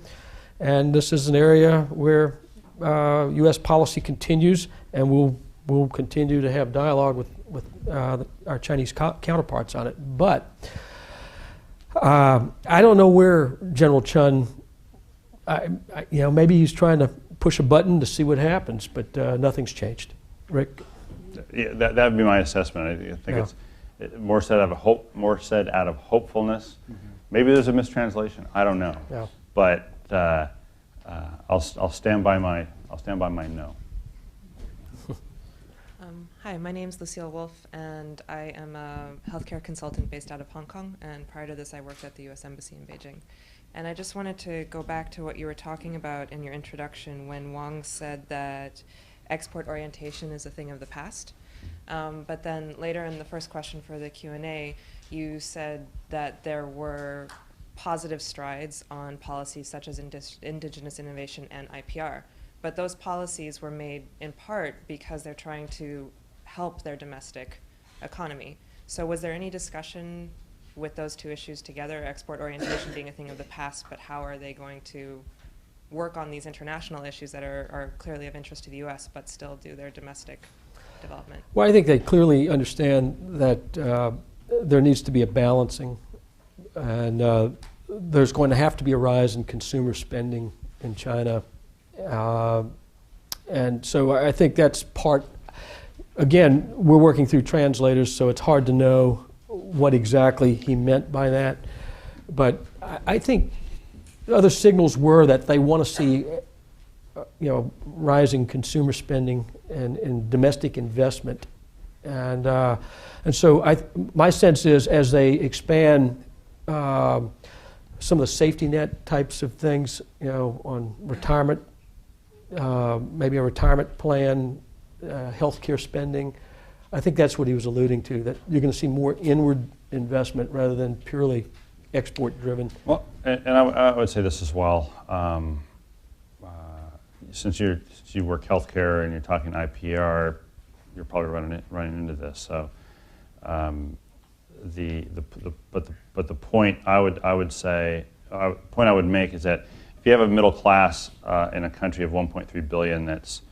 And this is an area where U.S. policy continues, and we'll continue to have dialogue with our Chinese counterparts on it. But I don't know where General Chen, maybe he's trying to push a button to see what happens, but nothing's changed. Rick? Yeah, that would be my assessment. I think it's more said out of hopefulness. Mm-hmm. Maybe there's a mistranslation. I don't know. Yeah. But I'll stand by my no. Hi, my name is Lucille Wolf, and I am a healthcare consultant based out of Hong Kong. And prior to this, I worked at the U.S. Embassy in Beijing. And I just wanted to go back to what you were talking about in your introduction when Wang said that export orientation is a thing of the past. But then later in the first question for the Q&A, you said that there were positive strides on policies such as indigenous innovation and IPR. But those policies were made in part because they're trying to help their domestic economy. So was there any discussion with those two issues together, export orientation being a thing of the past, but how are they going to work on these international issues that are clearly of interest to the U.S. but still do their domestic development? Well, I think they clearly understand that there needs to be a balancing, and there's going to have to be a rise in consumer spending in China. And so I think that's part. Again, we're working through translators, so it's hard to know what exactly he meant by that. But I think the other signals were that they want to see, rising consumer spending and domestic investment, and so my sense is as they expand some of the safety net types of things, on retirement, maybe a retirement plan, healthcare spending. I think that's what he was alluding to, that you're going to see more inward investment rather than purely export-driven. Well, and I would say this as well. Since you work healthcare and you're talking IPR, you're probably running into this. So, but the point I would make is that if you have a middle class in a country of 1.3 billion, that's,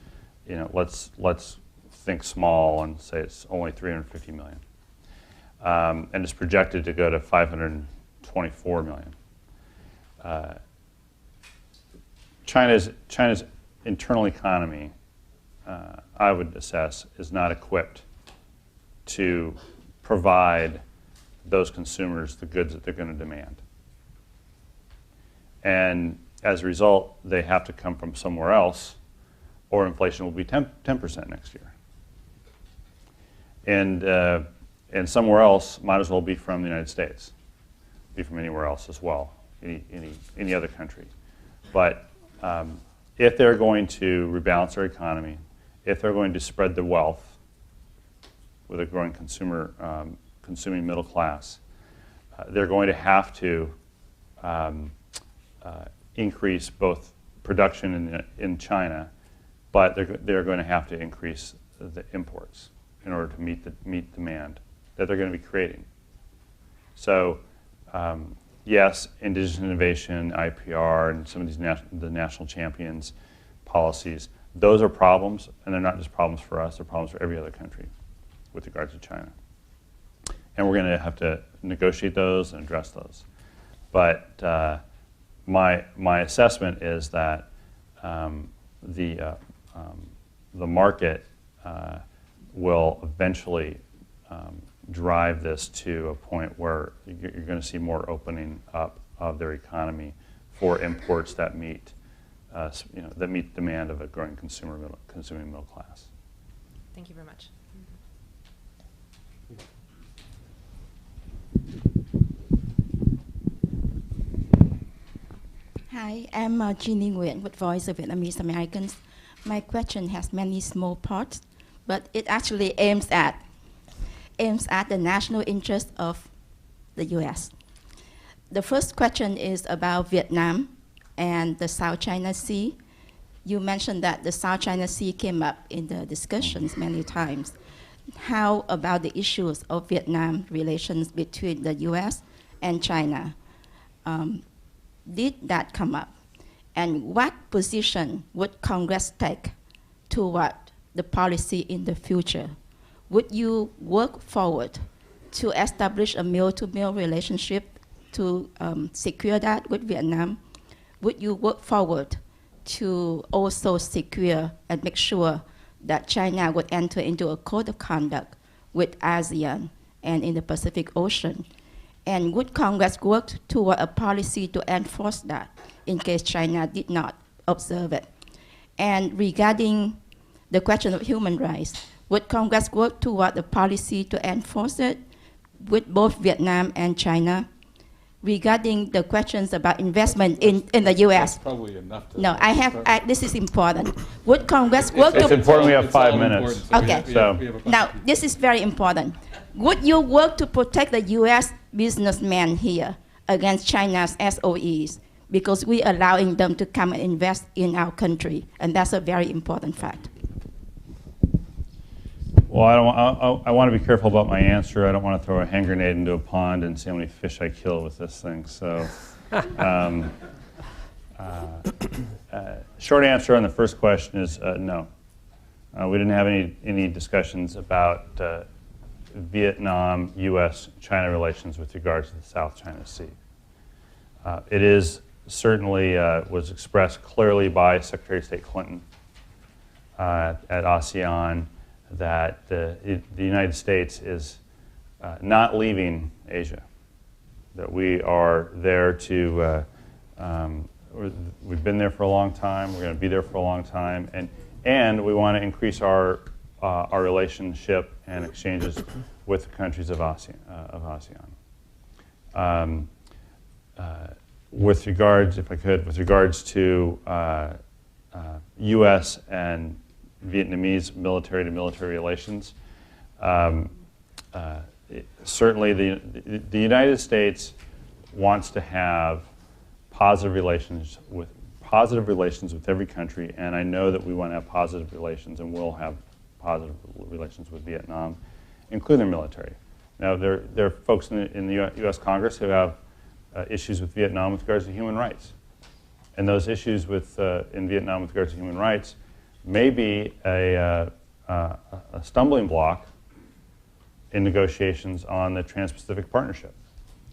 let's think small and say it's only 350 million, and it's projected to go to 524 million. China's internal economy, I would assess, is not equipped to provide those consumers the goods that they're going to demand. And as a result, they have to come from somewhere else, or inflation will be 10% next year. And somewhere else might as well be from the United States, be from anywhere else as well, any other country. But if they're going to rebalance their economy, if they're going to spread the wealth with a growing consuming middle class, they're going to have to increase both production in China, but they're going to have to increase the imports in order to meet demand that they're going to be creating. So yes, indigenous innovation, IPR, and some of these the national champions policies, those are problems, and they're not just problems for us, they're problems for every other country with regards to China. And we're going to have to negotiate those and address those. But my assessment is that the market will eventually drive this to a point where you're going to see more opening up of their economy for imports that meet that meet demand of a growing consuming middle class. Thank you very much. Hi, I'm Jeannie Nguyen with Voice of Vietnamese Americans. My question has many small parts, but it actually aims at the national interest of the U.S. The first question is about Vietnam and the South China Sea. You mentioned that the South China Sea came up in the discussions many times. How about the issues of Vietnam relations between the U.S. and China? Did that come up? And what position would Congress take toward the policy in the future? Would you work forward to establish a mill-to-mill relationship to secure that with Vietnam? Would you work forward to also secure and make sure that China would enter into a code of conduct with ASEAN and in the Pacific Ocean? And would Congress work toward a policy to enforce that in case China did not observe it? And regarding the question of human rights, would Congress work toward a policy to enforce it with both Vietnam and China? Regarding the questions about investment in the U.S. That's probably enough to... No, this is important. Would Congress work to... It's important we have 5 minutes. Okay. So Now, this is very important. Would you work to protect the U.S. businessmen here against China's SOEs? Because we're allowing them to come and invest in our country, and that's a very important fact. Well, I want to be careful about my answer. I don't want to throw a hand grenade into a pond and see how many fish I kill with this thing. So, short answer on the first question is no. We didn't have any discussions about Vietnam, U.S., China relations with regards to the South China Sea. It is certainly was expressed clearly by Secretary of State Clinton at ASEAN that the United States is not leaving Asia, that we are there to, we've been there for a long time, we're going to be there for a long time, and we want to increase our relationship and exchanges with the countries of ASEAN. With regards, if I could, with regards to U.S. and Vietnamese military-to-military relations, certainly the United States wants to have positive relations with every country, and I know that we want to have positive relations and will have positive relations with Vietnam, including their military. Now, there are folks in the U.S. Congress who have issues with Vietnam with regards to human rights, and those issues in Vietnam with regards to human rights may be a stumbling block in negotiations on the Trans-Pacific Partnership,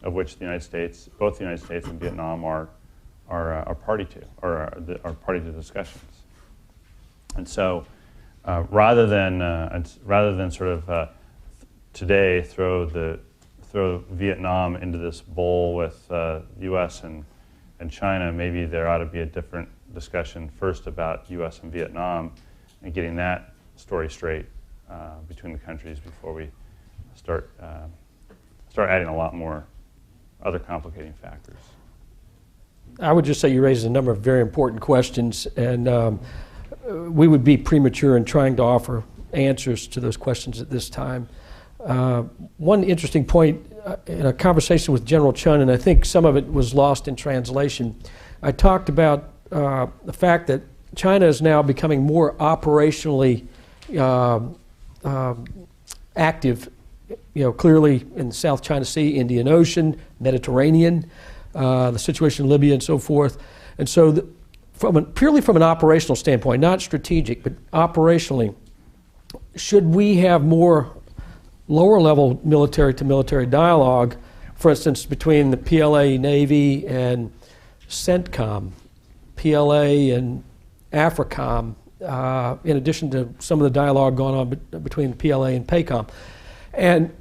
of which the United States, both the United States and Vietnam are party to, or are party to discussions. And so, rather than sort of today throw Vietnam into this bowl with U.S. and China, maybe there ought to be a different discussion first about U.S. and Vietnam and getting that story straight between the countries before we start adding a lot more other complicating factors. I would just say you raised a number of very important questions, and we would be premature in trying to offer answers to those questions at this time. One interesting point in a conversation with General Chun, and I think some of it was lost in translation, I talked about the fact that China is now becoming more operationally active, clearly in the South China Sea, Indian Ocean, Mediterranean, the situation in Libya and so forth. And so purely from an operational standpoint, not strategic, but operationally, should we have more lower level military to military dialogue, for instance, between the PLA Navy and CENTCOM, PLA and AFRICOM, in addition to some of the dialogue going on between the PLA and PACOM. And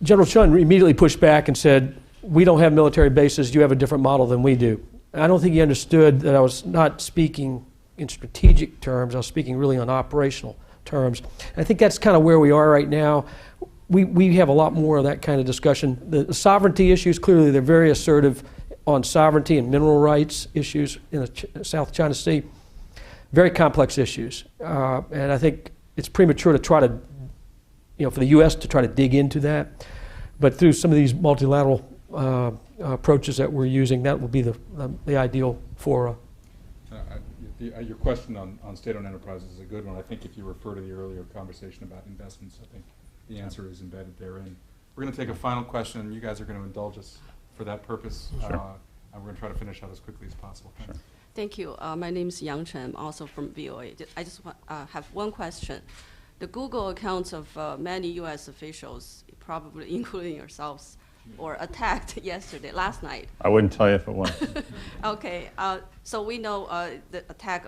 General Chun immediately pushed back and said, we don't have military bases, you have a different model than we do. I don't think he understood that I was not speaking in strategic terms, I was speaking really on operational terms. And I think that's kind of where we are right now. We have a lot more of that kind of discussion. The sovereignty issues, clearly they're very assertive on sovereignty and mineral rights issues in the South China Sea. Very complex issues. And I think it's premature to try to, for the U.S. to try to dig into that. But through some of these multilateral approaches that we're using, that will be the ideal fora. Your question on state-owned enterprises is a good one. I think if you refer to the earlier conversation about investments, I think the answer is embedded therein. We're going to take a final question, and you guys are going to indulge us for that purpose. Sure. And we're going to try to finish out as quickly as possible. Sure. Thank you. My name is Yang Chen. I'm also from VOA. I just have one question. The Google accounts of many U.S. officials, probably including yourselves, were attacked last night. I wouldn't tell you if it was. Okay, so we know the attack,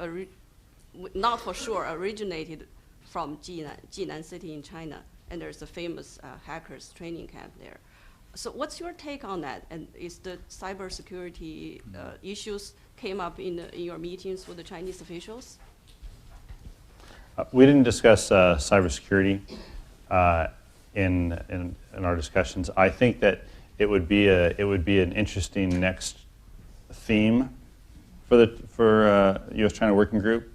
not for sure, originated from Jinan City in China, and there's a famous hackers training camp there. So what's your take on that? And is the cybersecurity issues came up in your meetings with the Chinese officials? We didn't discuss cybersecurity in our discussions. I think that it would be an interesting next theme for the U.S.-China Working Group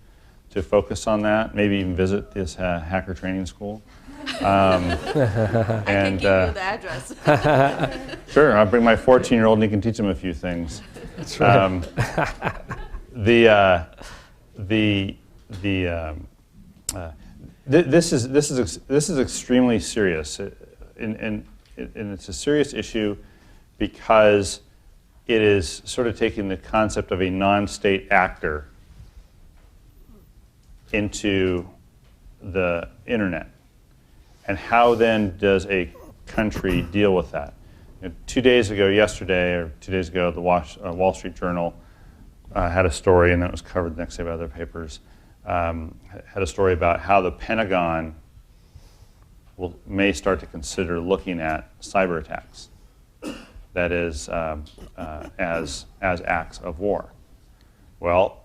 to focus on that. Maybe even visit this hacker training school. I can give you the address. Sure, I'll bring my 14-year-old and he can teach him a few things. That's right. This is extremely serious, and it's a serious issue because it is sort of taking the concept of a non-state actor into the internet. And how then does a country deal with that? 2 days ago, the Wall Street Journal had a story, and then it was covered the next day by other papers, had a story about how the Pentagon may start to consider looking at cyber attacks, that is, as acts of war. Well,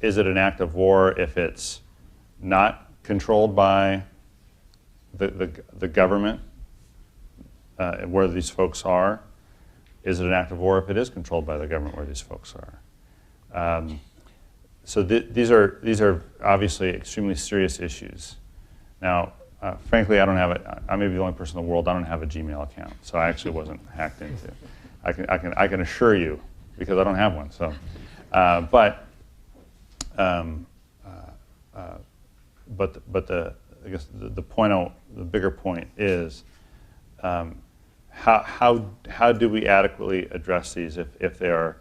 is it an act of war if it's not controlled by the government, where these folks are? Is it an act of war if it is controlled by the government where these folks are? So these are obviously extremely serious issues. Now, frankly, I don't have it. I may be the only person in the world. I don't have a Gmail account, so I actually wasn't hacked into. I can assure you, because I don't have one. So, but I guess the bigger point is how do we adequately address these if they're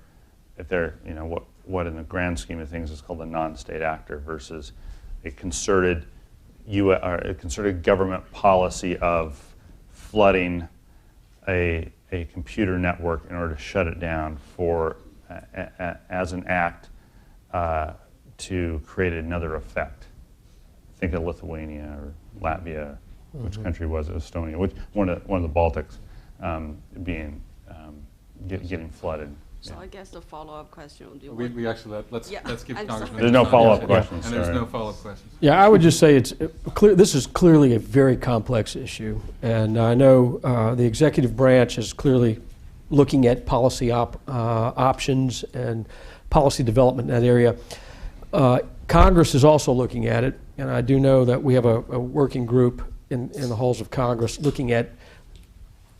what in the grand scheme of things is called a non-state actor versus a concerted government policy of flooding a computer network in order to shut it down as an act to create another effect. Think of Lithuania or Latvia, which country was it? Estonia, one of the Baltics getting flooded. So I guess the follow-up question would be. We actually let's give Congressman. There's no follow-up questions. And there's no follow-up questions. Yeah, I would just say it's clear. This is clearly a very complex issue, and I know the executive branch has clearly looking at policy options and policy development in that area. Congress is also looking at it, and I do know that we have a working group in the halls of Congress looking at,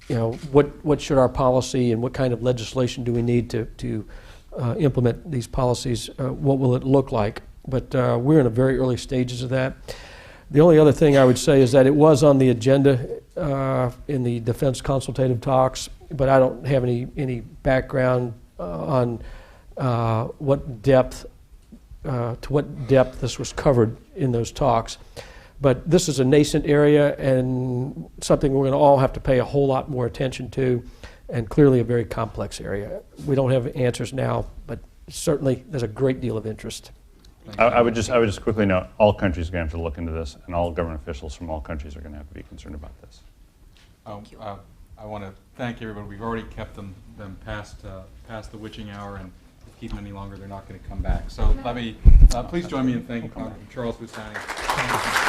you know, what should our policy and what kind of legislation do we need to implement these policies? What will it look like? But we're in the very early stages of that. The only other thing I would say is that it was on the agenda in the defense consultative talks, but I don't have any background on what depth, to what depth this was covered in those talks. But this is a nascent area and something we're going to all have to pay a whole lot more attention to, and clearly a very complex area. We don't have answers now, but certainly there's a great deal of interest. I would just quickly note, all countries are going to have to look into this, and all government officials from all countries are going to have to be concerned about this. I want to thank everybody. We've already kept them past the witching hour, and if we keep them any longer, they're not going to come back. So let me please join me in thanking Honorable Charles Boustany.